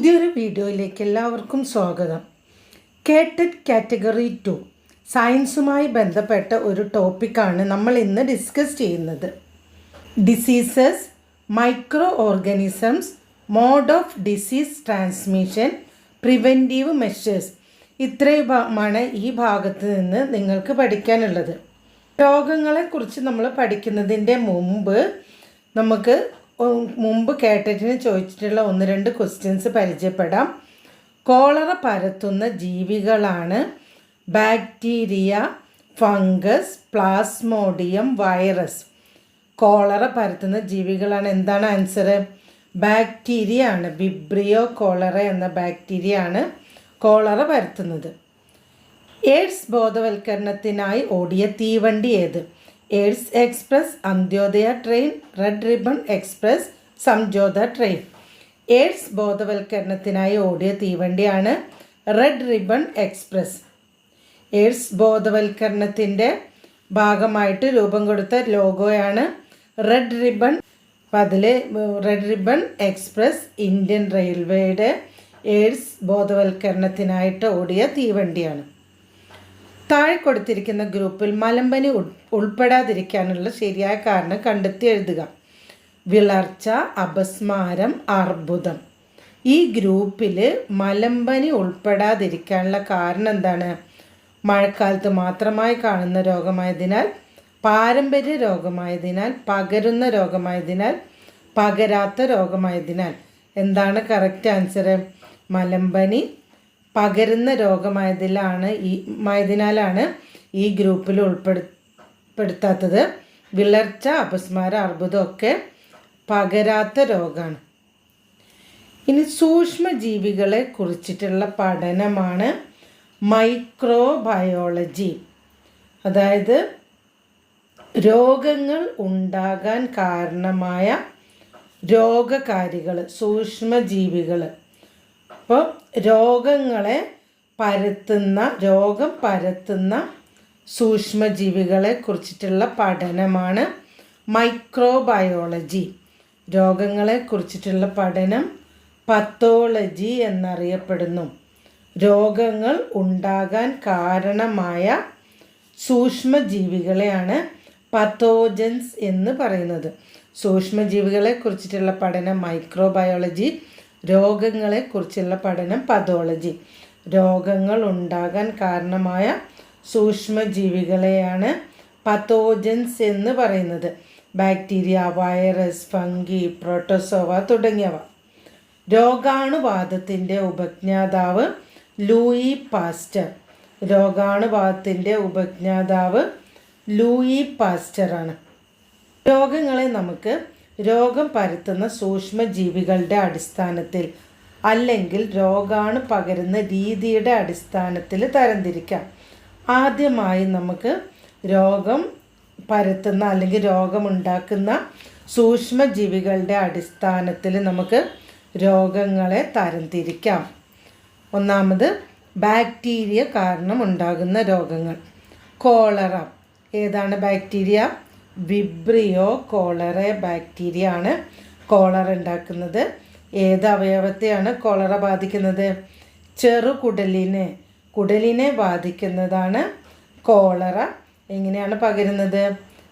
പുതിയൊരു വീഡിയോയിലേക്ക് എല്ലാവർക്കും സ്വാഗതം. കേട്ടറ്റ് കാറ്റഗറി 2 സയൻസുമായി ബന്ധപ്പെട്ട ഒരു ടോപ്പിക്കാണ് നമ്മൾ ഇന്ന് ഡിസ്കസ് ചെയ്യുന്നത്. Diseases, micro organisms, mode of disease transmission, preventive measures. ഇത്രയുമാണ് ഈ ഭാഗത്ത് നിന്ന് നിങ്ങൾക്ക് പഠിക്കാനുള്ളത്. രോഗങ്ങളെക്കുറിച്ച് നമ്മൾ പഠിക്കുന്നതിൻ്റെ മുമ്പ് കേട്ടറ്റിന് ചോദിച്ചിട്ടുള്ള 1-2 ക്വസ്റ്റ്യൻസ് പരിചയപ്പെടാം. കോളറ പരത്തുന്ന ജീവികളാണ് bacteria, fungus, plasmodium, virus. Cholera പരത്തുന്ന ജീവികളാണ്. എന്താണ് ആൻസർ? ബാക്ടീരിയ ആണ്. വിബ്രിയോ കോളറ എന്ന ബാക്ടീരിയ ആണ് കോളറ പരത്തുന്നത്. എയ്ഡ്സ് ബോധവൽക്കരണത്തിനായി ഓടിയ തീവണ്ടി ഏത്? AIDS express, Antyodaya train, red ribbon express, Samjhauta train. AIDS ബോധവൽക്കരണത്തിനായി ഓടിയ തീവണ്ടിയാണ് റെഡ് റിബൺ എക്സ്പ്രസ്. എയ്ഡ്സ് ബോധവൽക്കരണത്തിൻ്റെ ഭാഗമായിട്ട് രൂപം കൊടുത്ത ലോഗോയാണ് റെഡ് റിബൺ. അപ്പം അതിൽ റെഡ് റിബൺ എക്സ്പ്രസ് ഇന്ത്യൻ റെയിൽവേയുടെ എയ്ഡ്സ് ബോധവൽക്കരണത്തിനായിട്ട് ഓടിയ തീവണ്ടിയാണ്. താഴെ കൊടുത്തിരിക്കുന്ന ഗ്രൂപ്പിൽ മലമ്പനി ഉൾപ്പെടാതിരിക്കാനുള്ള ശരിയായ കാരണം കണ്ടെത്തി എഴുതുക. വിളർച്ച, അപസ്മാരം, അർബുദം. ഈ ഗ്രൂപ്പിൽ മലമ്പനി ഉൾപ്പെടാതിരിക്കാനുള്ള കാരണം എന്താണ്? മഴക്കാലത്ത് മാത്രമായി കാണുന്ന രോഗമായതിനാൽ, പാരമ്പര്യ രോഗമായതിനാൽ, പകരുന്ന രോഗമായതിനാൽ, പകരാത്ത രോഗമായതിനാൽ. എന്താണ് കറക്റ്റ് ആൻസർ? മലമ്പനി പകരുന്ന രോഗമായതിനാലാണ് ഈ ഗ്രൂപ്പിൽ ഉൾപ്പെടുത്താത്തത്. വിളർച്ച, അപസ്മാരം, അർബുദം ഒക്കെ പകരാത്ത രോഗമാണ്. ഇനി സൂക്ഷ്മജീവികളെ കുറിച്ചിട്ടുള്ള പഠനമാണ് മൈക്രോബയോളജി. അതായത് രോഗങ്ങൾ ഉണ്ടാകാൻ കാരണമായ രോഗകാരികൾ, സൂക്ഷ്മജീവികൾ. അപ്പോൾ രോഗം പരത്തുന്ന സൂക്ഷ്മജീവികളെ കുറിച്ചിട്ടുള്ള പഠനമാണ് മൈക്രോബയോളജി. രോഗങ്ങളെ കുറിച്ചിട്ടുള്ള പഠനം പത്തോളജി എന്നറിയപ്പെടുന്നു. രോഗങ്ങൾ ഉണ്ടാകാൻ കാരണമായ സൂക്ഷ്മജീവികളെയാണ് പത്തോജൻസ് എന്ന് പറയുന്നത്. സൂക്ഷ്മജീവികളെ കുറിച്ചിട്ടുള്ള പഠനം മൈക്രോബയോളജി, രോഗങ്ങളെക്കുറിച്ചുള്ള പഠനം പതോളജി. രോഗങ്ങൾ ഉണ്ടാകാൻ കാരണമായ സൂക്ഷ്മജീവികളെയാണ് പത്തോജൻസ് എന്ന് പറയുന്നത്. ബാക്ടീരിയ, വൈറസ്, ഫംഗി, പ്രോട്ടോസോവ തുടങ്ങിയവ. രോഗാണുവാദത്തിൻ്റെ ഉപജ്ഞാതാവ് ലൂയി പാസ്റ്റർ. രോഗാണുവാദത്തിൻ്റെ ഉപജ്ഞാതാവ് ലൂയി പാസ്റ്ററാണ്. രോഗങ്ങളെ നമുക്ക് രോഗം പരത്തുന്ന സൂക്ഷ്മജീവികളുടെ അടിസ്ഥാനത്തിൽ അല്ലെങ്കിൽ രോഗാണു പകരുന്ന രീതിയുടെ അടിസ്ഥാനത്തിൽ തരംതിരിക്കാം. ആദ്യമായി നമുക്ക് രോഗം പരത്തുന്ന അല്ലെങ്കിൽ രോഗമുണ്ടാക്കുന്ന സൂക്ഷ്മജീവികളുടെ അടിസ്ഥാനത്തിൽ നമുക്ക് രോഗങ്ങളെ തരംതിരിക്കാം. ഒന്നാമത് ബാക്ടീരിയ കാരണം ഉണ്ടാകുന്ന രോഗങ്ങൾ. കോളറ ഏതാണ് ബാക്ടീരിയ? വിബ്രിയോ കോളറ ബാക്ടീരിയ ആണ് കോളറ ഉണ്ടാക്കുന്നത്. ഏത് അവയവത്തെയാണ് കോളറ ബാധിക്കുന്നത്? കുടലിനെ ബാധിക്കുന്നതാണ് കോളറ. എങ്ങനെയാണ് പകരുന്നത്?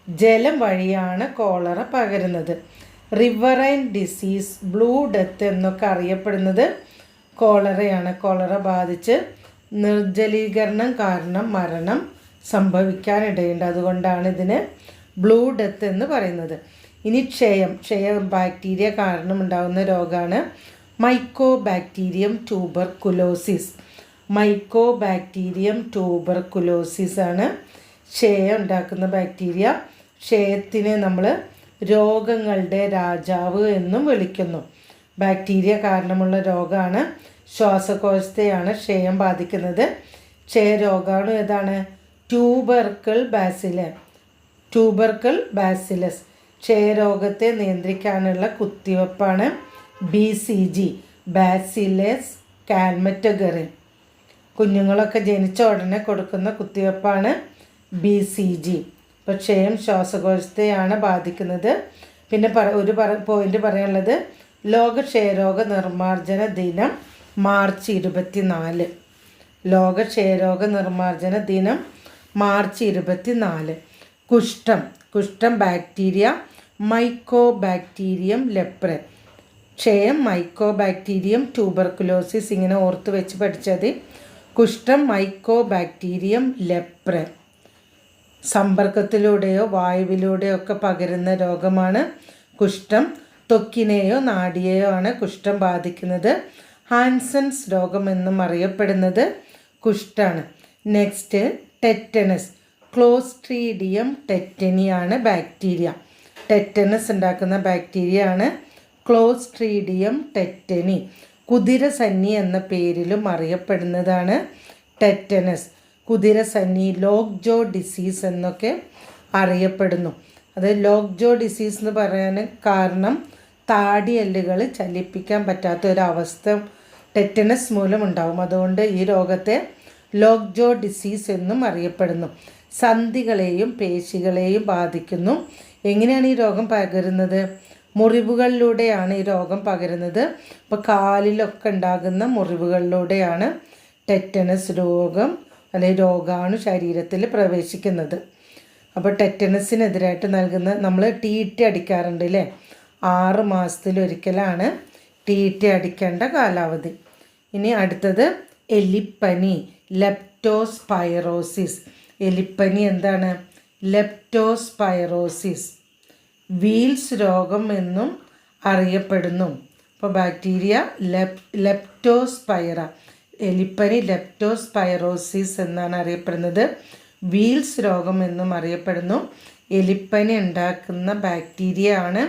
ജലം വഴിയാണ് കോളറ പകരുന്നത്. റിവറൈൻ ഡിസീസ്, ബ്ലൂ ഡെത്ത് എന്നൊക്കെ അറിയപ്പെടുന്നത് കോളറയാണ്. കോളറ ബാധിച്ച് നിർജ്ജലീകരണം കാരണം മരണം സംഭവിക്കാനിടയുണ്ട്. അതുകൊണ്ടാണ് ഇതിന് ബ്ലൂ ഡെത്ത് എന്ന് പറയുന്നത്. ഇനി ക്ഷയം ബാക്ടീരിയ കാരണം ഉണ്ടാകുന്ന രോഗമാണ് മൈക്കോബാക്ടീരിയം ട്യൂബർകുലോസിസ്. മൈക്കോബാക്ടീരിയം ട്യൂബർകുലോസിസ് ആണ് ക്ഷയം ഉണ്ടാക്കുന്ന ബാക്ടീരിയ. ക്ഷയത്തിനെ നമ്മൾ രോഗങ്ങളുടെ രാജാവ് എന്നും വിളിക്കുന്നു. ബാക്ടീരിയ കാരണമുള്ള രോഗമാണ്. ശ്വാസകോശത്തെയാണ് ക്ഷയം ബാധിക്കുന്നത്. ക്ഷയരോഗാണു ഏതാണ്? Tubercle bacillus. ക്ഷയരോഗത്തെ നിയന്ത്രിക്കാനുള്ള കുത്തിവെപ്പാണ് BCG, ബാസിലസ് കാൽമറ്റഗറിൻ. കുഞ്ഞുങ്ങളൊക്കെ ജനിച്ച ഉടനെ കൊടുക്കുന്ന കുത്തിവെപ്പാണ് BCG. അപ്പോൾ ക്ഷയം ശ്വാസകോശത്തെയാണ് ബാധിക്കുന്നത്. പിന്നെ ഒരു പോയിന്റ് പറയാനുള്ളത്, ലോക ക്ഷയരോഗ നിർമ്മാർജ്ജന ദിനം മാർച്ച് 24. ലോക ക്ഷയരോഗ നിർമ്മാർജ്ജന ദിനം മാർച്ച് 24. കുഷ്ഠം ബാക്ടീരിയ മൈക്കോബാക്ടീരിയം ലെപ്രെ. ക്ഷയം മൈക്കോബാക്ടീരിയം ട്യൂബർക്കുലോസിസ്. ഇങ്ങനെ ഓർത്ത് വെച്ച് പഠിച്ചത്. കുഷ്ഠം മൈക്കോബാക്ടീരിയം ലെപ്രെ. സമ്പർക്കത്തിലൂടെയോ വായുവിലൂടെയോ ഒക്കെ പകരുന്ന രോഗമാണ് കുഷ്ഠം. ത്വക്കിനെയോ നാഡിയെയോ ആണ് കുഷ്ഠം ബാധിക്കുന്നത്. ഹാൻസൻസ് രോഗം എന്നും അറിയപ്പെടുന്നത് കുഷ്ഠാണ്. Next tetanus. ക്ലോസ്ട്രീഡിയം ടെറ്റനിയാണ് ബാക്ടീരിയ. ടെറ്റനസ് ഉണ്ടാക്കുന്ന ബാക്ടീരിയ ആണ് ക്ലോസ്ട്രീഡിയം ടെറ്റനി. കുതിരസന്നി എന്ന പേരിലും അറിയപ്പെടുന്നതാണ് ടെറ്റനസ്. കുതിരസന്നി, ലോക്ക് ജോ ഡിസീസ് എന്നൊക്കെ അറിയപ്പെടുന്നു. അത് ലോക്ക് ജോ ഡിസീസ് എന്ന് പറയാൻ കാരണം താടിയെല്ലുകൾ ചലിപ്പിക്കാൻ പറ്റാത്ത ഒരവസ്ഥ ടെറ്റനസ് മൂലം ഉണ്ടാവും. അതുകൊണ്ട് ഈ രോഗത്തെ ലോക്ക് ജോ ഡിസീസ് എന്നും അറിയപ്പെടുന്നു. സന്ധികളെയും പേശികളെയും ബാധിക്കുന്നു. എങ്ങനെയാണ് ഈ രോഗം പകരുന്നത്? മുറിവുകളിലൂടെയാണ് ഈ രോഗം പകരുന്നത്. ഇപ്പോൾ കാലിലൊക്കെ ഉണ്ടാകുന്ന മുറിവുകളിലൂടെയാണ് ടെറ്റനസ് രോഗം അല്ലെങ്കിൽ രോഗാണു ശരീരത്തിൽ പ്രവേശിക്കുന്നത്. അപ്പോൾ ടെറ്റനസിനെതിരായിട്ട് നൽകുന്ന നമ്മൾ TT അടിക്കാറുണ്ട് അല്ലേ? 6 മാസത്തിലൊരിക്കലാണ് TT അടിക്കേണ്ട കാലാവധി. ഇനി അടുത്തത് എലിപ്പനി, ലെപ്റ്റോസ്പൈറോസിസ്. എലിപ്പനി എന്താണ്? ലെപ്റ്റോസ്പൈറോസിസ്. വീൽസ് രോഗം എന്നും അറിയപ്പെടുന്നു. അപ്പോൾ ബാക്ടീരിയ ലെപ്റ്റോസ്പൈറ. എലിപ്പനി ലെപ്റ്റോസ്പൈറോസിസ് എന്നാണ് അറിയപ്പെടുന്നത്. വീൽസ് രോഗം എന്നും അറിയപ്പെടുന്നു. എലിപ്പനി ഉണ്ടാക്കുന്ന ബാക്ടീരിയ ആണ്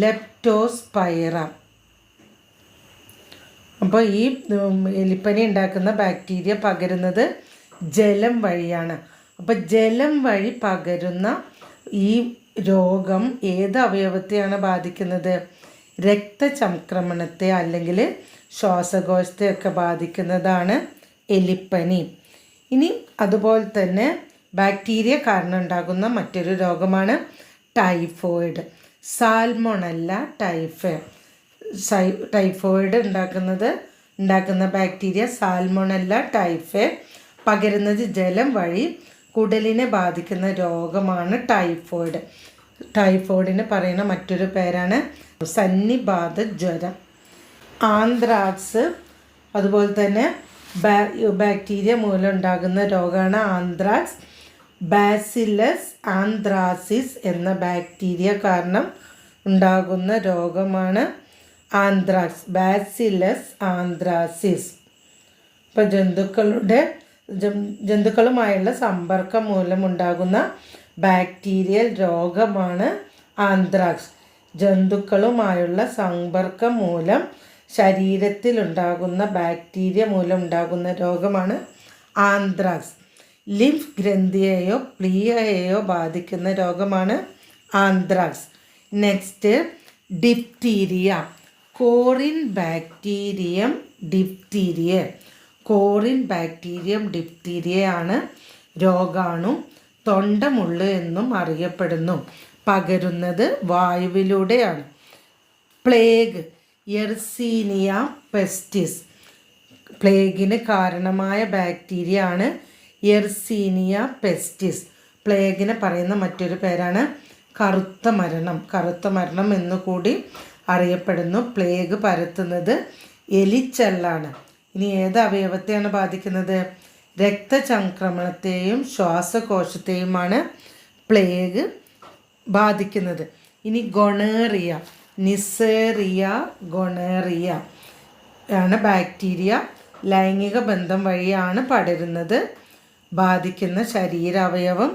ലെപ്റ്റോസ്പൈറ. അപ്പോൾ ഈ എലിപ്പനി ഉണ്ടാക്കുന്ന ബാക്ടീരിയ പകരുന്നത് ജലം വഴിയാണ്. അപ്പോൾ ജലം വഴി പകരുന്ന ഈ രോഗം ഏത് അവയവത്തെയാണ് ബാധിക്കുന്നത്? രക്തചംക്രമണത്തെ അല്ലെങ്കിൽ ശ്വാസകോശത്തെയൊക്കെ ബാധിക്കുന്നതാണ് എലിപ്പനി. ഇനി അതുപോലെ തന്നെ ബാക്ടീരിയ കാരണം ഉണ്ടാകുന്ന മറ്റൊരു രോഗമാണ് ടൈഫോയിഡ്. സാൽമൊണല്ല ടൈഫോയിഡ് ഉണ്ടാക്കുന്ന ബാക്ടീരിയ സാൽമൊണല്ല ടൈഫേ. പകരുന്നത് ജലം വഴി. കുടലിനെ ബാധിക്കുന്ന രോഗമാണ് ടൈഫോയിഡ്. ടൈഫോയിഡിന് പറയുന്ന മറ്റൊരു പേരാണ് സന്നിബാധ ജ്വരം. ആന്ത്രാക്സ് അതുപോലെ തന്നെ ബാക്ടീരിയ മൂലം ഉണ്ടാകുന്ന രോഗമാണ് ആന്ത്രാക്സ്. ബാസിലസ് ആന്ത്രാസിസ് എന്ന ബാക്ടീരിയ കാരണം ഉണ്ടാകുന്ന രോഗമാണ് ആന്ത്രാക്സ്. Bacillus anthracis. ഇപ്പോൾ ജന്തുക്കളുമായുള്ള സമ്പർക്കം മൂലമുണ്ടാകുന്ന ബാക്ടീരിയൽ രോഗമാണ് ആന്ത്രാക്സ്. ജന്തുക്കളുമായുള്ള സമ്പർക്കം മൂലം ശരീരത്തിലുണ്ടാകുന്ന ബാക്ടീരിയ മൂലം ഉണ്ടാകുന്ന രോഗമാണ് ആന്ത്രാക്സ്. ലിംഫ് ഗ്രന്ഥിയെയോ പ്ലീയയെയോ ബാധിക്കുന്ന രോഗമാണ് anthrax. Next diphtheria. Corynebacterium diphtheria. Corynebacterium ഡിപ്തീരിയയാണ് രോഗാണു. തൊണ്ടമുള്ള് എന്നും അറിയപ്പെടുന്നു. പകരുന്നത് വായുവിലൂടെയാണ്. Plague, Yersinia പെസ്റ്റിസ്. പ്ലേഗിന് കാരണമായ ബാക്ടീരിയ ആണ് യെർസീനിയ പെസ്റ്റിസ്. പ്ലേഗിനെ പറയുന്ന മറ്റൊരു പേരാണ് കറുത്ത മരണം എന്നുകൂടി അറിയപ്പെടുന്നു. പ്ലേഗ് പരത്തുന്നത് എലിച്ചെല്ലാണ്. ഇനി ഏത് അവയവത്തെയാണ് ബാധിക്കുന്നത്? രക്തചംക്രമണത്തെയും ശ്വാസകോശത്തെയുമാണ് പ്ലേഗ് ബാധിക്കുന്നത്. ഇനി ഗൊണേറിയ, നിസേറിയ ഗൊണേറിയ ആണ് ബാക്ടീരിയ. ലൈംഗിക ബന്ധം വഴിയാണ് പടരുന്നത്. ബാധിക്കുന്ന ശരീരാവയവം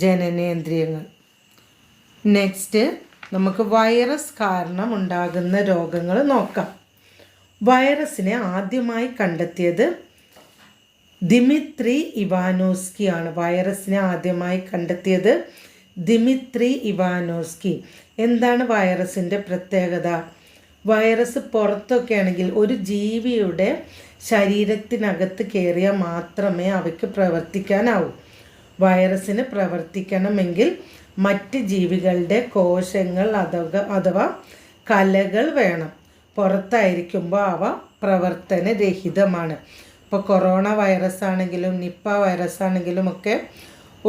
ജനനേന്ദ്രിയങ്ങൾ. നെക്സ്റ്റ് നമുക്ക് വൈറസ് കാരണം ഉണ്ടാകുന്ന രോഗങ്ങൾ നോക്കാം. വൈറസിനെ ആദ്യമായി കണ്ടെത്തിയത് ദിമിത്രി ഇവാനോസ്കി ആണ്. വൈറസിനെ ആദ്യമായി കണ്ടെത്തിയത് ദിമിത്രി ഇവാനോസ്കി. എന്താണ് വൈറസിൻ്റെ പ്രത്യേകത? വൈറസ് പുറത്തൊക്കെ ആണെങ്കിൽ ഒരു ജീവിയുടെ ശരീരത്തിനകത്ത് കയറിയാൽ മാത്രമേ അവയ്ക്ക് പ്രവർത്തിക്കാനാവൂ. വൈറസിന് പ്രവർത്തിക്കണമെങ്കിൽ മറ്റ് ജീവികളുടെ കോശങ്ങൾ അഥവാ കലകൾ വേണം. പുറത്തായിരിക്കുമ്പോൾ അവ പ്രവർത്തനരഹിതമാണ്. ഇപ്പോൾ കൊറോണ വൈറസ് ആണെങ്കിലും നിപ്പ വൈറസ് ആണെങ്കിലും ഒക്കെ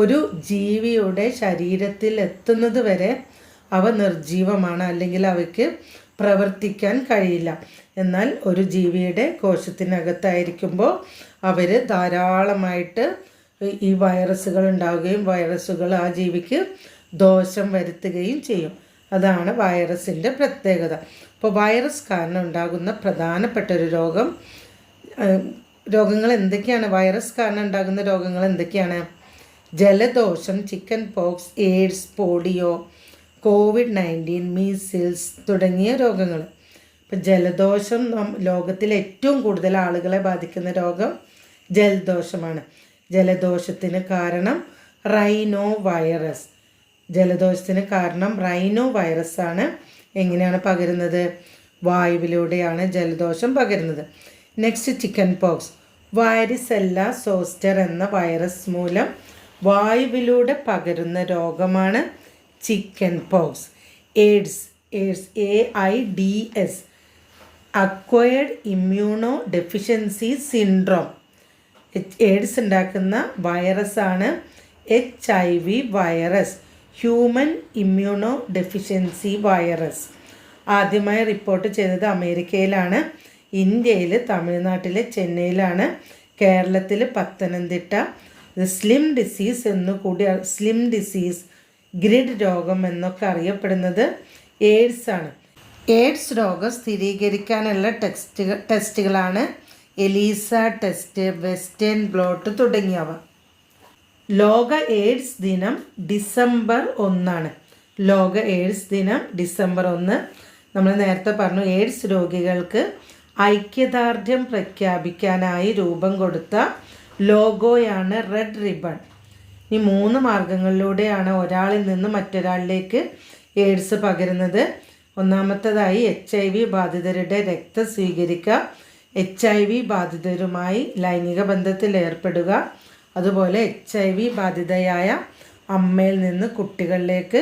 ഒരു ജീവിയുടെ ശരീരത്തിൽ എത്തുന്നത് വരെ അവ നിർജീവമാണ്, അല്ലെങ്കിൽ അവയ്ക്ക് പ്രവർത്തിക്കാൻ കഴിയില്ല. എന്നാൽ ഒരു ജീവിയുടെ കോശത്തിനകത്തായിരിക്കുമ്പോൾ അവർ ധാരാളമായിട്ട് ഈ വൈറസുകൾ ഉണ്ടാവുകയും വൈറസുകൾ ആ ജീവിക്ക് ദോഷം വരുത്തുകയും ചെയ്യും. അതാണ് വൈറസിൻ്റെ പ്രത്യേകത. അപ്പോൾ വൈറസ് കാരണം ഉണ്ടാകുന്ന പ്രധാനപ്പെട്ട ഒരു രോഗങ്ങൾ എന്തൊക്കെയാണ്? വൈറസ് കാരണം ഉണ്ടാകുന്ന രോഗങ്ങൾ എന്തൊക്കെയാണ്? ജലദോഷം, chicken pox, AIDS, polio, COVID-19, measles തുടങ്ങിയ രോഗങ്ങൾ. ഇപ്പം ജലദോഷം ലോകത്തിലെ ഏറ്റവും കൂടുതൽ ആളുകളെ ബാധിക്കുന്ന രോഗം ജലദോഷമാണ്. ജലദോഷത്തിന് കാരണം റൈനോ വൈറസ്. ജലദോഷത്തിന് കാരണം റൈനോ വൈറസ് ആണ്. എങ്ങനെയാണ് പകരുന്നത്? വായുവിലൂടെയാണ് ജലദോഷം പകരുന്നത്. Next chicken pox. Varicella zoster എന്ന വൈറസ് മൂലം വായുവിലൂടെ പകരുന്ന രോഗമാണ് chicken pox. AIDS AIDS acquired immuno deficiency syndrome. AIDS ഉണ്ടാക്കുന്ന വൈറസാണ് HIV virus, human immuno deficiency virus. ആദ്യമായി റിപ്പോർട്ട് ചെയ്തത് അമേരിക്കയിലാണ്, ഇന്ത്യയിൽ തമിഴ്നാട്ടിലെ ചെന്നൈയിലാണ്, കേരളത്തിൽ പത്തനംതിട്ട. സ്ലിം ഡിസീസ് എന്നുകൂടി, സ്ലിം ഡിസീസ്, ഗ്രിഡ് രോഗം എന്നൊക്കെ അറിയപ്പെടുന്നത് എയ്ഡ്സ് ആണ്. എയ്ഡ്സ് രോഗം സ്ഥിരീകരിക്കാനുള്ള ടെസ്റ്റുകളാണ് എലീസ ടെസ്റ്റ്, വെസ്റ്റേൺ ബ്ലോട്ട് തുടങ്ങിയവ. ലോക എയ്ഡ്സ് ദിനം ഡിസംബർ 1. ലോക എയ്ഡ്സ് ദിനം ഡിസംബർ 1. നമ്മൾ നേരത്തെ പറഞ്ഞു, എയ്ഡ്സ് രോഗികൾക്ക് ഐക്യദാർഢ്യം പ്രഖ്യാപിക്കാനായി രൂപം കൊടുത്ത ലോഗോയാണ് റെഡ് റിബൺ. ഈ 3 മാർഗങ്ങളിലൂടെയാണ് ഒരാളിൽ നിന്ന് മറ്റൊരാളിലേക്ക് എയ്ഡ്സ് പകരുന്നത്. ഒന്നാമത്തേതായി HIV ബാധിതരുടെ രക്തം സ്വീകരിക്കുക, HIV ബാധിതരുമായി ലൈംഗിക ബന്ധത്തിൽ ഏർപ്പെടുക, അതുപോലെ HIV ബാധിതയായ അമ്മയിൽ നിന്ന് കുട്ടികളിലേക്ക്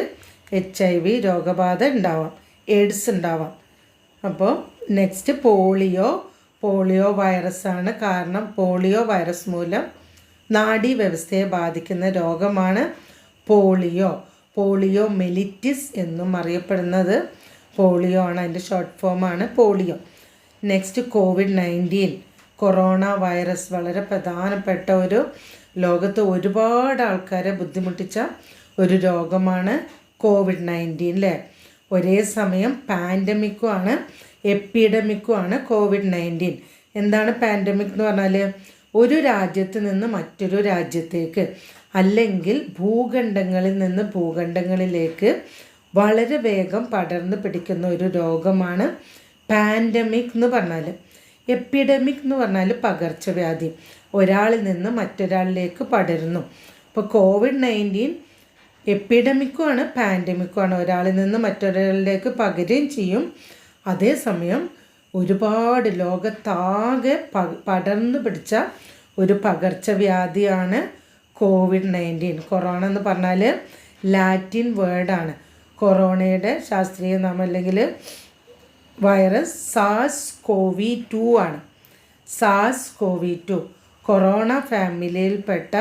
HIV രോഗബാധ ഉണ്ടാവാം, എയ്ഡ്സ് ഉണ്ടാവാം. അപ്പോൾ നെക്സ്റ്റ് പോളിയോ വൈറസാണ്. കാരണം പോളിയോ വൈറസ് മൂലം നാഡീവ്യവസ്ഥയെ ബാധിക്കുന്ന രോഗമാണ് പോളിയോ മെലിറ്റിസ് എന്നും അറിയപ്പെടുന്നത് പോളിയോ ആണ്. അതിൻ്റെ ഷോർട്ട് ഫോമാണ് polio. Next COVID-19 corona virus. വളരെ പ്രധാനപ്പെട്ട ഒരു, ലോകത്ത് ഒരുപാട് ആൾക്കാരെ ബുദ്ധിമുട്ടിച്ച ഒരു രോഗമാണ് COVID-19 അല്ലേ. ഒരേ സമയം പാൻഡമിക്കുമാണ് എപ്പിഡമിക്കുമാണ് COVID-19. എന്താണ് പാൻഡമിക് എന്ന് പറഞ്ഞാൽ? ഒരു രാജ്യത്ത് നിന്ന് മറ്റൊരു രാജ്യത്തേക്ക് അല്ലെങ്കിൽ ഭൂഖണ്ഡങ്ങളിൽ നിന്ന് ഭൂഖണ്ഡങ്ങളിലേക്ക് വളരെ വേഗം പടർന്നു പിടിക്കുന്ന ഒരു രോഗമാണ് പാൻഡമിക് എന്ന് പറഞ്ഞാൽ. എപ്പിഡമിക് എന്ന് പറഞ്ഞാൽ പകർച്ചവ്യാധി, ഒരാളിൽ നിന്ന് മറ്റൊരാളിലേക്ക് പടരുന്നു. അപ്പോൾ COVID-19 എപ്പിഡമിക്കുമാണ് പാൻഡമിക്കുമാണ്. ഒരാളിൽ നിന്ന് മറ്റൊരാളിലേക്ക് പകരുകയും ചെയ്യും. അതേസമയം ഒരുപാട് ലോകത്താകെ പടർന്നു പിടിച്ച ഒരു പകർച്ചവ്യാധിയാണ് COVID-19. കൊറോണ എന്ന് പറഞ്ഞാൽ ലാറ്റിൻ വേർഡാണ്. കൊറോണയുടെ ശാസ്ത്രീയ നാമം അല്ലെങ്കിൽ വൈറസ് SARS-CoV-2 ആണ്. SARS-CoV-2 കൊറോണ ഫാമിലിയിൽപ്പെട്ട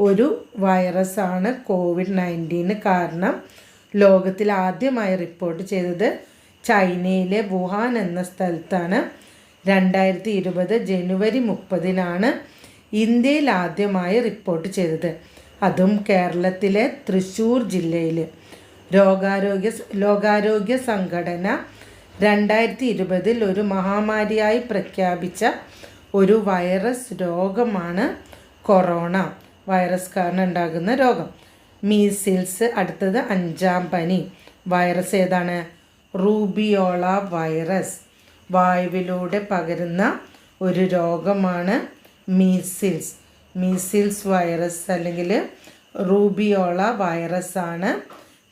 ഒരു വൈറസാണ് COVID-19. കാരണം ലോകത്തിൽ ആദ്യമായി റിപ്പോർട്ട് ചെയ്തത് ചൈനയിലെ വുഹാൻ എന്ന സ്ഥലത്താണ്. 2020 ജനുവരി 30 ഇന്ത്യയിൽ ആദ്യമായി റിപ്പോർട്ട് ചെയ്തത്, അതും കേരളത്തിലെ തൃശ്ശൂർ ജില്ലയിൽ. ലോകാരോഗ്യ സംഘടന 2020 ഒരു മഹാമാരിയായി പ്രഖ്യാപിച്ച ഒരു വൈറസ് രോഗമാണ് കൊറോണ. വൈറസ് കാരണം ഉണ്ടാകുന്ന രോഗം. മീസിൽസ്. അടുത്തത് 5-ാം പനി. വൈറസ് ഏതാണ്? Rubeola virus. വായുവിലൂടെ പകരുന്ന ഒരു രോഗമാണ് മീസിൽസ് വൈറസ് അല്ലെങ്കിൽ റൂബിയോള വൈറസാണ്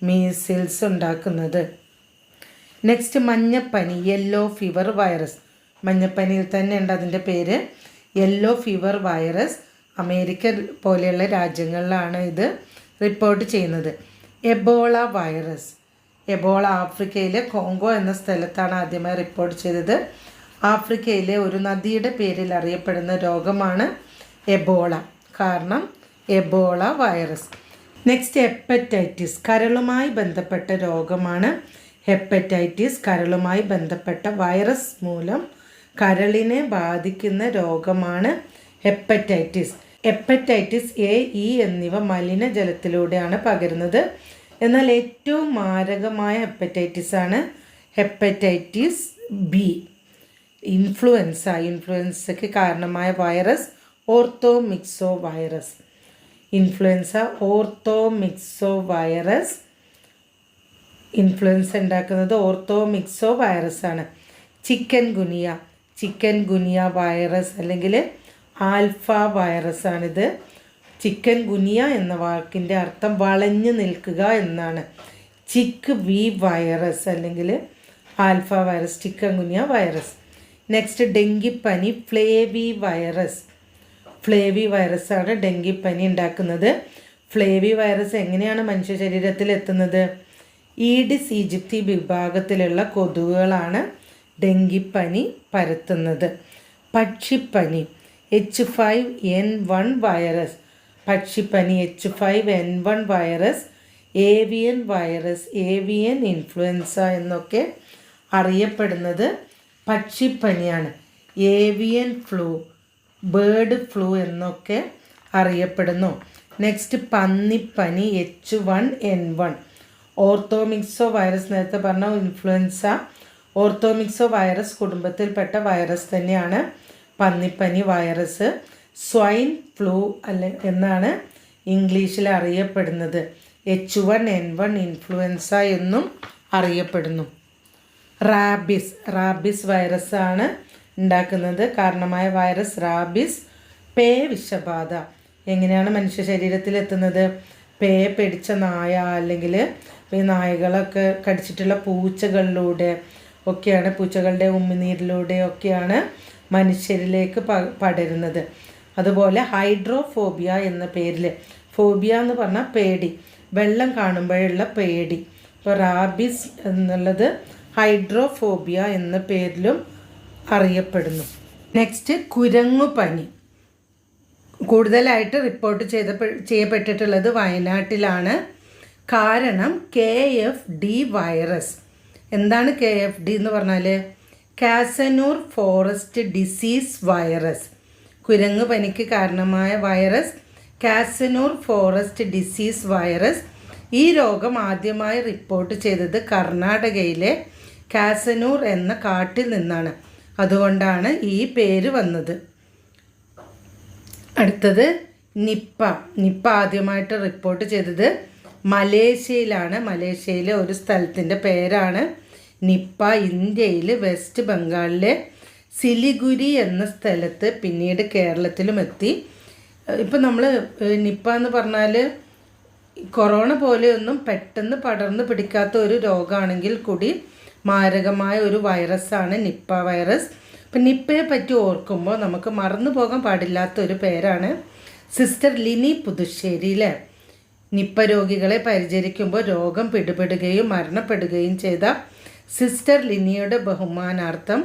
മീസിൽസ് ഉണ്ടാക്കുന്നത്. നെക്സ്റ്റ് മഞ്ഞപ്പനി, യെല്ലോ ഫീവർ വൈറസ്. മഞ്ഞപ്പനിയിൽ തന്നെ ഉണ്ട് അതിൻ്റെ പേര്, യെല്ലോ ഫീവർ വൈറസ്. അമേരിക്ക പോലെയുള്ള രാജ്യങ്ങളിലാണ് ഇത് റിപ്പോർട്ട് ചെയ്യുന്നത്. Ebola virus. എബോള ആഫ്രിക്കയിലെ കോങ്കോ എന്ന സ്ഥലത്താണ് ആദ്യമായി റിപ്പോർട്ട് ചെയ്തത്. ആഫ്രിക്കയിലെ ഒരു നദിയുടെ പേരിൽ അറിയപ്പെടുന്ന രോഗമാണ് എബോള, കാരണം എബോള വൈറസ്. നെക്സ്റ്റ് ഹെപ്പറ്റൈറ്റിസ്, കരളുമായി ബന്ധപ്പെട്ട രോഗമാണ് ഹെപ്പറ്റൈറ്റിസ്. കരളുമായി ബന്ധപ്പെട്ട വൈറസ് മൂലം കരളിനെ ബാധിക്കുന്ന രോഗമാണ് ഹെപ്പറ്റൈറ്റിസ്. ഹെപ്പറ്റൈറ്റിസ് എ, ഇ എന്നിവ മലിനജലത്തിലൂടെയാണ് പകരുന്നത്. എന്നാൽ ഏറ്റവും മാരകമായ ഹെപ്പറ്റൈറ്റിസ് ആണ് ഹെപ്പറ്റൈറ്റിസ് ബി. ഇൻഫ്ലുവൻസയ്ക്ക് കാരണമായ virus orthomyxo virus. Influenza orthomyxo virus. Influenza ഉണ്ടാക്കുന്നത് ഓർത്തോമിക്സോ വൈറസ് ആണ്. ചിക്കൻ ഗുനിയ വൈറസ് അല്ലെങ്കിൽ ആൽഫ വൈറസ് ആണിത്. ചിക്കൻ ഗുനിയ എന്ന വാക്കിൻ്റെ അർത്ഥം വളഞ്ഞു നിൽക്കുക എന്നാണ്. ചിക്ക് വി വൈറസ് അല്ലെങ്കിൽ alpha virus, chikungunya virus. Next ഡെങ്കിപ്പനി ഫ്ലേവി വൈറസ്. ഫ്ലേവി വൈറസാണ് ഡെങ്കിപ്പനി ഉണ്ടാക്കുന്നത്. ഫ്ലേവി വൈറസ് എങ്ങനെയാണ് മനുഷ്യ ശരീരത്തിൽ എത്തുന്നത്? ഈഡിസ് ഈജിപ്തി വിഭാഗത്തിലുള്ള കൊതുകുകളാണ് ഡെങ്കിപ്പനി പരത്തുന്നത്. പക്ഷിപ്പനി H5N1 വൈറസ്. പക്ഷിപ്പനി H5N1 virus, avian virus, avian influenza എന്നൊക്കെ അറിയപ്പെടുന്നത് പക്ഷിപ്പനിയാണ്. ഏവിയൻ ഫ്ലൂ, ബേർഡ് ഫ്ലൂ എന്നൊക്കെ അറിയപ്പെടുന്നു. നെക്സ്റ്റ് പന്നിപ്പനി H1N1. ഓർത്തോമിക്സോ വൈറസ്, നേരത്തെ പറഞ്ഞ ഇൻഫ്ലുവൻസ ഓർത്തോമിക്സോ വൈറസ് കുടുംബത്തിൽപ്പെട്ട വൈറസ് തന്നെയാണ് പന്നിപ്പനി വൈറസ്. സ്വൈൻ ഫ്ലൂ എന്നാണ് ഇംഗ്ലീഷിൽ അറിയപ്പെടുന്നത്. H1N1 ഇൻഫ്ലുവൻസ എന്നും അറിയപ്പെടുന്നു. റാബിസ് വൈറസാണ് ഉണ്ടാക്കുന്നത്. കാരണമായ വൈറസ് റാബിസ്. പേ വിഷബാധ എങ്ങനെയാണ് മനുഷ്യ ശരീരത്തിൽ എത്തുന്നത്? പേ പിടിച്ച നായ അല്ലെങ്കിൽ ഈ നായകളൊക്കെ കടിച്ചിട്ടുള്ള പൂച്ചകളിലൂടെ ഒക്കെയാണ്, പൂച്ചകളുടെ ഉമിനീരിലൂടെ ഒക്കെയാണ് മനുഷ്യരിലേക്ക് പടരുന്നത്. അതുപോലെ ഹൈഡ്രോഫോബിയ എന്ന പേരിൽ, ഫോബിയ എന്ന് പറഞ്ഞാൽ പേടി, വെള്ളം കാണുമ്പോഴുള്ള പേടി. ഇപ്പോൾ റാബിസ് എന്നുള്ളത് ഹൈഡ്രോഫോബിയ എന്ന പേരിലും അറിയപ്പെടുന്നു. നെക്സ്റ്റ് കുരങ്ങുപനി. കൂടുതലായിട്ട് റിപ്പോർട്ട് ചെയ്യപ്പെട്ടിട്ടുള്ളത് വയനാട്ടിലാണ്. കാരണം KFD വൈറസ്. എന്താണ് KFD എന്ന് പറഞ്ഞാൽ? Kyasanur forest disease virus. കുരങ്ങു പനിക്ക് കാരണമായ virus Kyasanur forest disease virus. ഈ രോഗം ആദ്യമായി റിപ്പോർട്ട് ചെയ്തത് കർണാടകയിലെ കാസനൂർ എന്ന കാട്ടിൽ നിന്നാണ്. അതുകൊണ്ടാണ് ഈ പേര് വന്നത്. അടുത്തത് നിപ്പ ആദ്യമായിട്ട് റിപ്പോർട്ട് ചെയ്തത് മലേഷ്യയിലാണ്. മലേഷ്യയിലെ ഒരു സ്ഥലത്തിൻ്റെ പേരാണ് നിപ്പ. ഇന്ത്യയിൽ വെസ്റ്റ് ബംഗാളിലെ സിലിഗുരി എന്ന സ്ഥലത്ത്, പിന്നീട് കേരളത്തിലും എത്തി. ഇപ്പം നമ്മൾ നിപ്പ എന്ന് പറഞ്ഞാൽ കൊറോണ പോലെയൊന്നും പെട്ടെന്ന് പടർന്നു പിടിക്കാത്ത ഒരു രോഗമാണെങ്കിൽ കൂടി മാരകമായ ഒരു വൈറസാണ് നിപ്പ വൈറസ്. അപ്പം നിപ്പയെ പറ്റി ഓർക്കുമ്പോൾ നമുക്ക് മറന്നു പോകാൻ പാടില്ലാത്ത ഒരു പേരാണ് സിസ്റ്റർ ലിനി പുതുശ്ശേരിയിലെ. നിപ്പ രോഗികളെ പരിചരിക്കുമ്പോൾ രോഗം പിടിപെടുകയും മരണപ്പെടുകയും ചെയ്ത സിസ്റ്റർ ലിനിയുടെ ബഹുമാനാർത്ഥം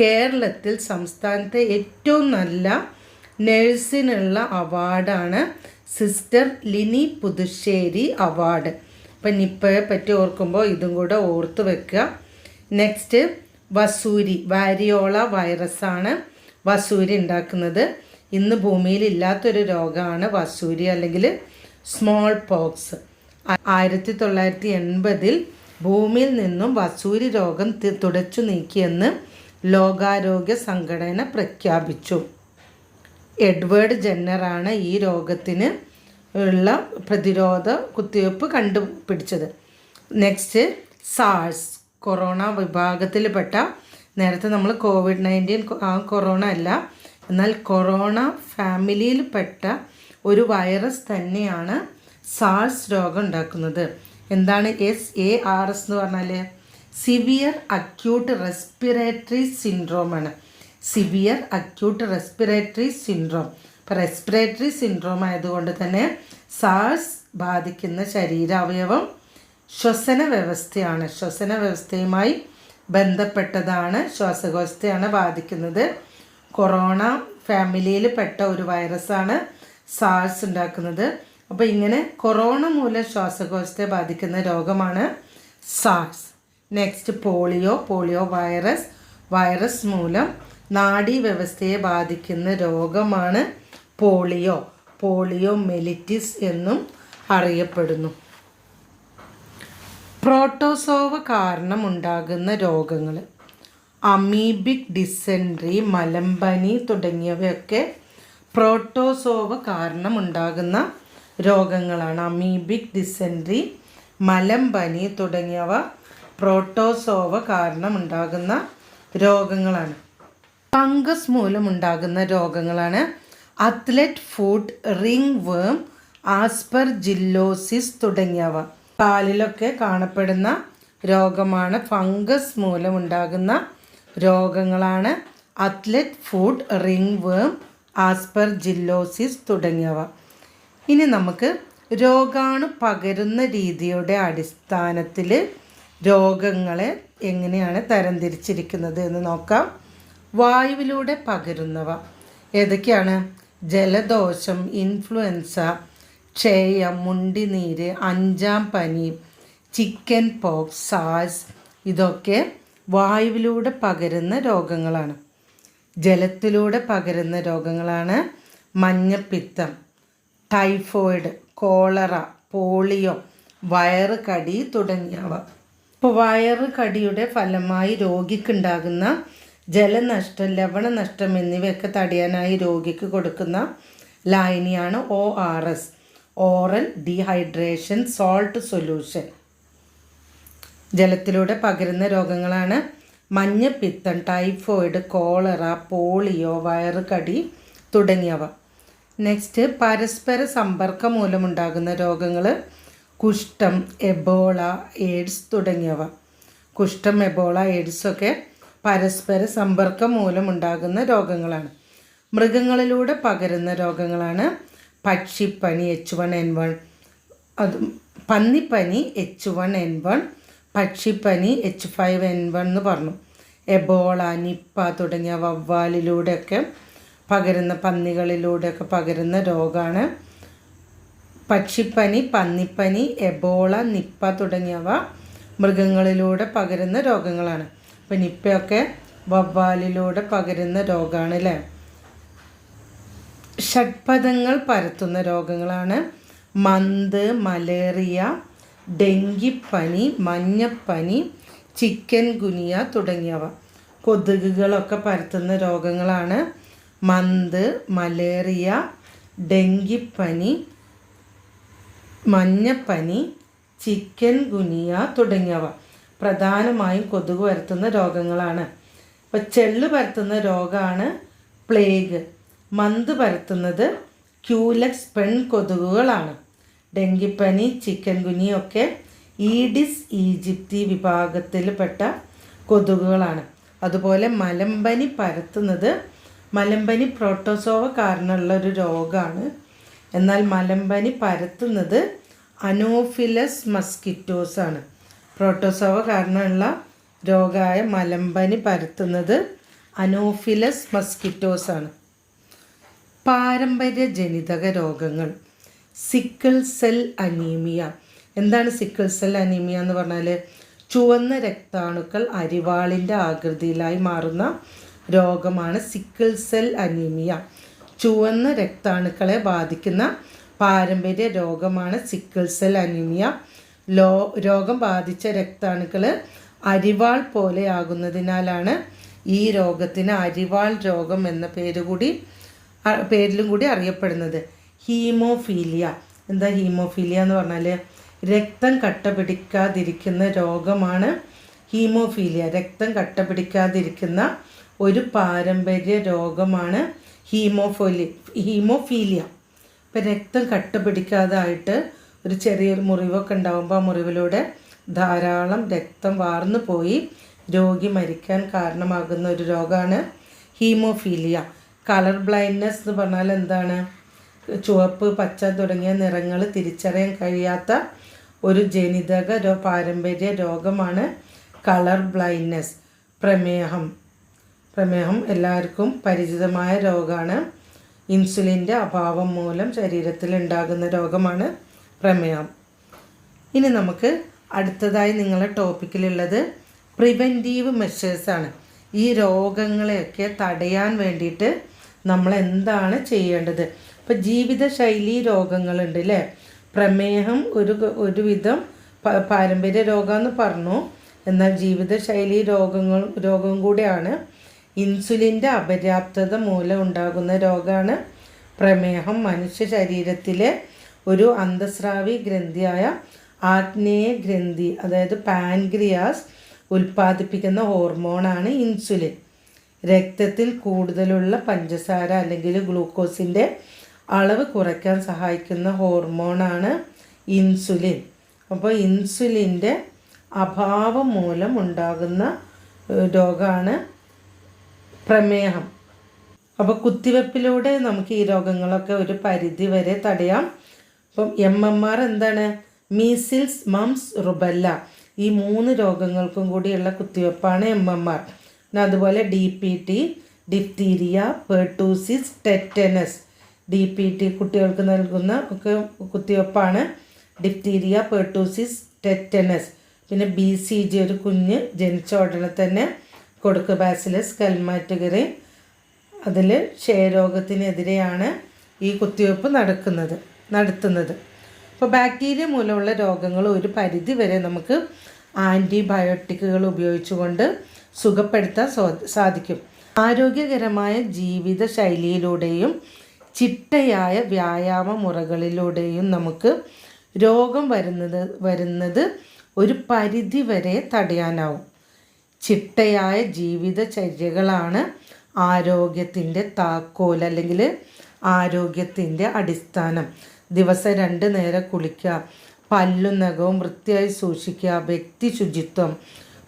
കേരളത്തിൽ സംസ്ഥാനത്തെ ഏറ്റവും നല്ല നഴ്സിനുള്ള അവാർഡാണ് സിസ്റ്റർ ലിനി പുതുശ്ശേരി അവാർഡ്. അപ്പം നിപ്പയെ പറ്റി ഓർക്കുമ്പോൾ ഇതും കൂടെ ഓർത്ത് വെക്കുക. നെക്സ്റ്റ് വസൂരി, വാരിയോള വൈറസാണ് വസൂരി ഉണ്ടാക്കുന്നത്. ഇന്ന് ഭൂമിയിൽ ഇല്ലാത്തൊരു രോഗമാണ് വസൂരി അല്ലെങ്കിൽ സ്മോൾ പോക്സ്. 1980 ഭൂമിയിൽ നിന്നും വസൂരി രോഗം തുടച്ചു നീക്കിയെന്ന് ലോകാരോഗ്യ സംഘടന പ്രഖ്യാപിച്ചു. എഡ്വേർഡ് ജെന്നറാണ് ഈ രോഗത്തിന് ഉള്ള പ്രതിരോധ കുത്തിവയ്പ്പ് കണ്ടുപിടിച്ചത്. നെക്സ്റ്റ് സാഴ്സ്, കൊറോണ വിഭാഗത്തിൽപ്പെട്ട, നേരത്തെ നമ്മൾ COVID-19 കൊറോണ അല്ല, എന്നാൽ കൊറോണ ഫാമിലിയിൽപ്പെട്ട ഒരു വൈറസ് തന്നെയാണ് സാഴ്സ് രോഗം ഉണ്ടാക്കുന്നത്. എന്താണ് SARS എന്ന് പറഞ്ഞാൽ? സിവിയർ അക്യൂട്ട് റെസ്പിറേറ്ററി സിൻഡ്രോമാണ്. Severe acute respiratory syndrome. ഇപ്പോൾ റെസ്പിറേറ്ററി സിൻഡ്രോം ആയതുകൊണ്ട് തന്നെ സാഴ്സ് ബാധിക്കുന്ന ശരീരാവയവം ശ്വസന വ്യവസ്ഥയാണ്. ശ്വസന വ്യവസ്ഥയുമായി ബന്ധപ്പെട്ടതാണ്, ശ്വാസകോശത്തെയാണ് ബാധിക്കുന്നത്. കൊറോണ ഫാമിലിയിൽ പെട്ട ഒരു വൈറസാണ് സാർസ് ഉണ്ടാക്കുന്നത്. അപ്പോൾ ഇങ്ങനെ കൊറോണ മൂലം ശ്വാസകോശത്തെ ബാധിക്കുന്ന രോഗമാണ് സാർസ്. നെക്സ്റ്റ് പോളിയോ വൈറസ് മൂലം നാഡീവ്യവസ്ഥയെ ബാധിക്കുന്ന രോഗമാണ് പോളിയോ മെലിറ്റിസ് എന്നും അറിയപ്പെടുന്നു. പ്രോട്ടോസോവ കാരണം ഉണ്ടാകുന്ന രോഗങ്ങൾ അമീബിക് ഡിസെൻട്രി, മലമ്പനി തുടങ്ങിയവയൊക്കെ പ്രോട്ടോസോവ കാരണം ഉണ്ടാകുന്ന രോഗങ്ങളാണ്. അമീബിക് ഡിസെൻട്രി, മലമ്പനി തുടങ്ങിയവ പ്രോട്ടോസോവ കാരണം ഉണ്ടാകുന്ന രോഗങ്ങളാണ്. ഫംഗസ് മൂലമുണ്ടാകുന്ന രോഗങ്ങളാണ് അത്ലറ്റ് ഫുട്ട്, റിംഗ് വേം, ആസ്പെർജില്ലോസിസ് തുടങ്ങിയവ. കാലിലൊക്കെ കാണപ്പെടുന്ന രോഗമാണ് ഫംഗസ് മൂലമുണ്ടാകുന്ന രോഗങ്ങളാണ് അത്ലറ്റ് ഫുട്ട്, റിംഗ് വേം, ആസ്പെർജില്ലോസിസ് തുടങ്ങിയവ. ഇനി നമുക്ക് രോഗാണു പകരുന്ന രീതിയുടെ അടിസ്ഥാനത്തിൽ രോഗങ്ങളെ എങ്ങനെയാണ് തരംതിരിച്ചിരിക്കുന്നത് എന്ന് നോക്കാം. വായുവിലൂടെ പകരുന്നവ ഏതൊക്കെയാണ്? ജലദോഷം, ഇൻഫ്ലുവൻസ, ക്ഷയം, മുണ്ടിനീര്, അഞ്ചാം പനി, ചിക്കൻ പോക്സ്, സാഴ്സ് ഇതൊക്കെ വായുവിലൂടെ പകരുന്ന രോഗങ്ങളാണ്. ജലത്തിലൂടെ പകരുന്ന രോഗങ്ങളാണ് മഞ്ഞപ്പിത്തം, ടൈഫോയിഡ്, കോളറ, പോളിയോ, വയറുകടി തുടങ്ങിയവ. ഇപ്പോൾ വയറുകടിയുടെ ഫലമായി രോഗിക്കുണ്ടാകുന്ന ജലനഷ്ടം, ലവണനഷ്ടം എന്നിവയൊക്കെ തടയാനായി രോഗിക്ക് കൊടുക്കുന്ന ലായനിയാണ് ORS, oral dehydration salt solution. ജലത്തിലൂടെ പകരുന്ന രോഗങ്ങളാണ് മഞ്ഞപ്പിത്തം, ടൈഫോയിഡ്, കോളറ, പോളിയോ, വയറുകടി തുടങ്ങിയവ. നെക്സ്റ്റ് പരസ്പര സമ്പർക്കം മൂലമുണ്ടാകുന്ന രോഗങ്ങൾ കുഷ്ഠം, എബോള, എയ്ഡ്സ് തുടങ്ങിയവ. കുഷ്ഠം, എബോള, എയ്ഡ്സൊക്കെ പരസ്പര സമ്പർക്കം മൂലമുണ്ടാകുന്ന രോഗങ്ങളാണ്. മൃഗങ്ങളിലൂടെ പകരുന്ന രോഗങ്ങളാണ് പക്ഷിപ്പനി, H1N1, പന്നിപ്പനി H1N1, പക്ഷിപ്പനി H5N1 എന്ന് പറഞ്ഞു. എബോള, നിപ്പ തുടങ്ങിയ വവ്വാലിലൂടെയൊക്കെ പകരുന്ന, പന്നികളിലൂടെയൊക്കെ പകരുന്ന രോഗമാണ് പക്ഷിപ്പനി, പന്നിപ്പനി, എബോള, നിപ്പ തുടങ്ങിയവ മൃഗങ്ങളിലൂടെ പകരുന്ന രോഗങ്ങളാണ്. ഇപ്പം നിപ്പയൊക്കെ വവ്വാലിലൂടെ പകരുന്ന രോഗമാണ് അല്ലേ. ഷഡ്പദങ്ങൾ പരത്തുന്ന രോഗങ്ങളാണ് മന്ത്, മലേറിയ, ഡെങ്കിപ്പനി, മഞ്ഞപ്പനി, ചിക്കൻ ഗുനിയ തുടങ്ങിയവ. കൊതുകുകളൊക്കെ പരത്തുന്ന രോഗങ്ങളാണ് മന്ത്, മലേറിയ, ഡെങ്കിപ്പനി, മഞ്ഞപ്പനി, ചിക്കൻ ഗുനിയ തുടങ്ങിയവ. പ്രധാനമായും കൊതുക് പരത്തുന്ന രോഗങ്ങളാണ്. ഇപ്പോൾ ചെള്ള് പരത്തുന്ന രോഗമാണ് പ്ലേഗ്. മന്ത് പരത്തുന്നത് ക്യൂലക്സ് പെൺകൊതുകുകളാണ്. ഡെങ്കിപ്പനി, ചിക്കൻ ഗുനിയൊക്കെ ഈഡിസ് ഈജിപ്തി വിഭാഗത്തിൽപ്പെട്ട കൊതുകുകളാണ്. അതുപോലെ മലമ്പനി പരത്തുന്നത്, മലമ്പനി പ്രോട്ടോസോവ കാരണമുള്ള ഒരു രോഗമാണ്. എന്നാൽ മലമ്പനി പരത്തുന്നത് അനോഫിലസ് മസ്കിറ്റോസ് ആണ്. പ്രോട്ടോസോവ കാരണമുള്ള രോഗമായ മലമ്പനി പരത്തുന്നത് അനോഫിലസ് മസ്കിറ്റോസ് ആണ്. പാരമ്പര്യ ജനിതക രോഗങ്ങൾ സിക്കിൾ സെൽ അനീമിയ. എന്താണ് സിക്കിൾ സെൽ അനീമിയ എന്ന് പറഞ്ഞാൽ? ചുവന്ന രക്താണുക്കൾ അരിവാളിൻ്റെ ആകൃതിയിലായി മാറുന്ന രോഗമാണ് സിക്കിൾ സെൽ അനീമിയ. ചുവന്ന രക്താണുക്കളെ ബാധിക്കുന്ന പാരമ്പര്യ രോഗമാണ് സിക്കിൾ സെൽ അനീമിയ. രോഗം ബാധിച്ച രക്താണുക്കൾ അരിവാൾ പോലെയാകുന്നതിനാലാണ് ഈ രോഗത്തിന് അരിവാൾ രോഗം എന്ന പേരിലും കൂടി അറിയപ്പെടുന്നത്. ഹീമോഫീലിയ. എന്താ ഹീമോഫീലിയ എന്ന് പറഞ്ഞാൽ? രക്തം കട്ട പിടിക്കാതിരിക്കുന്ന രോഗമാണ് ഹീമോഫീലിയ. രക്തം കട്ട പിടിക്കാതിരിക്കുന്ന ഒരു പാരമ്പര്യ രോഗമാണ് ഹീമോഫീലിയ. ഇപ്പം രക്തം കട്ട പിടിക്കാതായിട്ട് ഒരു ചെറിയൊരു മുറിവൊക്കെ ഉണ്ടാകുമ്പോൾ ആ മുറിവിലൂടെ ധാരാളം രക്തം വാർന്നു പോയി രോഗി മരിക്കാൻ കാരണമാകുന്ന ഒരു രോഗമാണ് ഹീമോഫീലിയ. കളർ ബ്ലൈൻഡ്നെസ് എന്ന് പറഞ്ഞാൽ എന്താണ്? ചുവപ്പ്, പച്ച തുടങ്ങിയ നിറങ്ങൾ തിരിച്ചറിയാൻ കഴിയാത്ത ഒരു ജനിതക പാരമ്പര്യ രോഗമാണ് കളർ ബ്ലൈൻഡ്നെസ്. പ്രമേഹം എല്ലാവർക്കും പരിചിതമായ രോഗമാണ്. ഇൻസുലിൻ്റെ അഭാവം മൂലം ശരീരത്തിൽ ഉണ്ടാകുന്ന രോഗമാണ് പ്രമേഹം. ഇനി നമുക്ക് അടുത്തതായി നിങ്ങളുടെ ടോപ്പിക്കിലുള്ളത് പ്രിവെൻറ്റീവ് മെഷേഴ്സാണ്. ഈ രോഗങ്ങളെയൊക്കെ തടയാൻ വേണ്ടിയിട്ട് നമ്മൾ എന്താണ് ചെയ്യേണ്ടത്? ഇപ്പോൾ ജീവിതശൈലി രോഗങ്ങളുണ്ട് അല്ലേ? പ്രമേഹം ഒരുവിധം പാരമ്പര്യ രോഗമെന്ന് പറഞ്ഞു. എന്നാൽ ജീവിതശൈലി രോഗം കൂടിയാണ്. ഇൻസുലിൻ്റെ അപര്യാപ്തത മൂലം ഉണ്ടാകുന്ന രോഗമാണ് പ്രമേഹം. മനുഷ്യ ശരീരത്തിലെ ഒരു അന്തസ്രാവി ഗ്രന്ഥിയായ ആഗ്നേയ ഗ്രന്ഥി, അതായത് പാൻക്രിയാസ് ഉൽപ്പാദിപ്പിക്കുന്ന ഹോർമോണാണ് ഇൻസുലിൻ. രക്തത്തിൽ കൂടുതലുള്ള പഞ്ചസാര അല്ലെങ്കിൽ ഗ്ലൂക്കോസിൻ്റെ അളവ് കുറയ്ക്കാൻ സഹായിക്കുന്ന ഹോർമോണാണ് ഇൻസുലിൻ. അപ്പോൾ ഇൻസുലിൻ്റെ അഭാവം മൂലം ഉണ്ടാകുന്ന രോഗമാണ് പ്രമേഹം. അപ്പോൾ കുത്തിവെപ്പിലൂടെ നമുക്ക് ഈ രോഗങ്ങളൊക്കെ ഒരു പരിധി വരെ തടയാം. അപ്പം MMR എന്താണ്? മീസിൽസ്, മംസ്, റുബല്ല, ഈ 3 രോഗങ്ങൾക്കും കൂടിയുള്ള കുത്തിവെപ്പാണ് MMR. അതുപോലെ DPT, diphtheria, pertussis, tetanus. DPT കുട്ടികൾക്ക് നൽകുന്ന ഒക്കെ കുത്തിവെപ്പാണ് ഡിഫ്തീരിയ, പെർട്ടൂസിസ്, ടെറ്റനസ്. പിന്നെ BCG ഒരു കുഞ്ഞ് ജനിച്ച ഉടനെ തന്നെ കൊടുക്കുക, ബാസിലസ് കൽമാറ്റുകറി. അതിൽ ക്ഷയരോഗത്തിനെതിരെയാണ് ഈ കുത്തിവെപ്പ് നടത്തുന്നത്. അപ്പോൾ ബാക്ടീരിയ മൂലമുള്ള രോഗങ്ങൾ ഒരു പരിധി വരെ നമുക്ക് ആൻറ്റിബയോട്ടിക്കുകൾ ഉപയോഗിച്ചുകൊണ്ട് സുഖപ്പെടുത്താൻ സാധിക്കും. ആരോഗ്യകരമായ ജീവിത ശൈലിയിലൂടെയും ചിട്ടയായ വ്യായാമ മുറകളിലൂടെയും നമുക്ക് രോഗം വരുന്നത് ഒരു പരിധി വരെ തടയാനാവും. ചിട്ടയായ ജീവിതചര്യകളാണ് ആരോഗ്യത്തിൻ്റെ താക്കോൽ, അല്ലെങ്കിൽ ആരോഗ്യത്തിൻ്റെ അടിസ്ഥാനം. ദിവസം 2 നേരം കുളിക്കുക, പല്ലും നഖവും വൃത്തിയായി സൂക്ഷിക്കുക, വ്യക്തി ശുചിത്വം,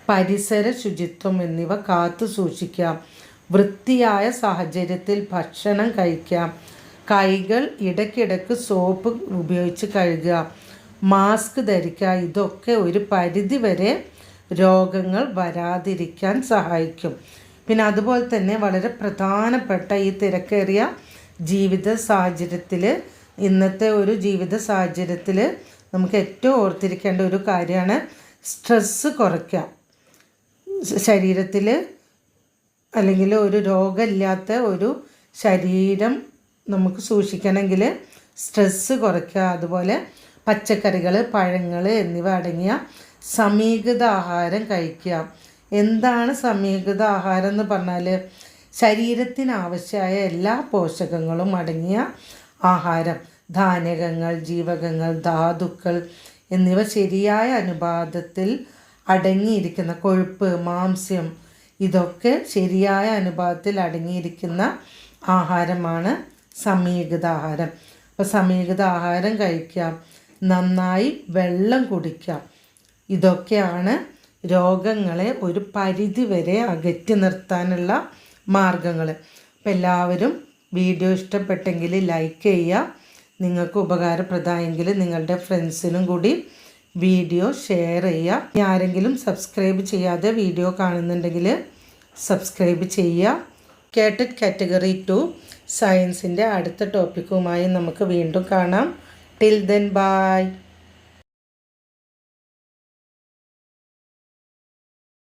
പരിസര ശുചിത്വം എന്നിവ കാത്തു സൂക്ഷിക്കുക, വൃത്തിയായ സാഹചര്യത്തിൽ ഭക്ഷണം കഴിക്കുക, കൈകൾ ഇടയ്ക്കിടയ്ക്ക് സോപ്പ് ഉപയോഗിച്ച് കഴുകുക, മാസ്ക് ധരിക്കുക. ഇതൊക്കെ ഒരു പരിധി വരെ രോഗങ്ങൾ വരാതിരിക്കാൻ സഹായിക്കും. പിന്നെ അതുപോലെ തന്നെ വളരെ പ്രധാനപ്പെട്ട ഈ തിരക്കേറിയ ജീവിത സാഹചര്യത്തിൽ, ഇന്നത്തെ ഒരു ജീവിത സാഹചര്യത്തിൽ നമുക്ക് ഏറ്റവും ഓർത്തിരിക്കേണ്ട ഒരു കാര്യമാണ് സ്ട്രെസ്സ് കുറയ്ക്കുക. ശരീരത്തിൽ അല്ലെങ്കിൽ ഒരു രോഗമില്ലാത്ത ഒരു ശരീരം നമുക്ക് സൂക്ഷിക്കണമെങ്കിൽ സ്ട്രെസ്സ് കുറയ്ക്കുക. അതുപോലെ പച്ചക്കറികൾ, പഴങ്ങൾ എന്നിവ അടങ്ങിയ സമീകൃത ആഹാരം കഴിക്കുക. എന്താണ് സമീകൃത ആഹാരം എന്ന് പറഞ്ഞാൽ? ശരീരത്തിന് ആവശ്യമായ എല്ലാ പോഷകങ്ങളും അടങ്ങിയ ആഹാരം. ധാന്യങ്ങൾ, ജീവകങ്ങൾ, ധാതുക്കൾ എന്നിവ ശരിയായ അനുപാതത്തിൽ അടങ്ങിയിരിക്കുന്ന കൊഴുപ്പ്, മാംസ്യം, ഇതൊക്കെ ശരിയായ അനുപാതത്തിൽ അടങ്ങിയിരിക്കുന്ന ആഹാരമാണ് സമീകൃത ആഹാരം. അപ്പോൾ സമീകൃത ആഹാരം കഴിക്കാം, നന്നായി വെള്ളം കുടിക്കാം. ഇതൊക്കെയാണ് രോഗങ്ങളെ ഒരു പരിധി വരെ അകറ്റി നിർത്താനുള്ള മാർഗങ്ങൾ. അപ്പോൾ എല്ലാവരും വീഡിയോ ഇഷ്ടപ്പെട്ടെങ്കിൽ ലൈക്ക് ചെയ്യുക. നിങ്ങൾക്ക് ഉപകാരപ്രദമായെങ്കിൽ നിങ്ങളുടെ ഫ്രണ്ട്സിനും കൂടി വീഡിയോ ഷെയർ ചെയ്യുക. ഇനി ആരെങ്കിലും സബ്സ്ക്രൈബ് ചെയ്യാതെ വീഡിയോ കാണുന്നുണ്ടെങ്കിൽ സബ്സ്ക്രൈബ് ചെയ്യുക. കേട്ടറ്റ് കാറ്റഗറി 2 സയൻസിൻ്റെ അടുത്ത ടോപ്പിക്കുമായി നമുക്ക് വീണ്ടും കാണാം. Till then bye.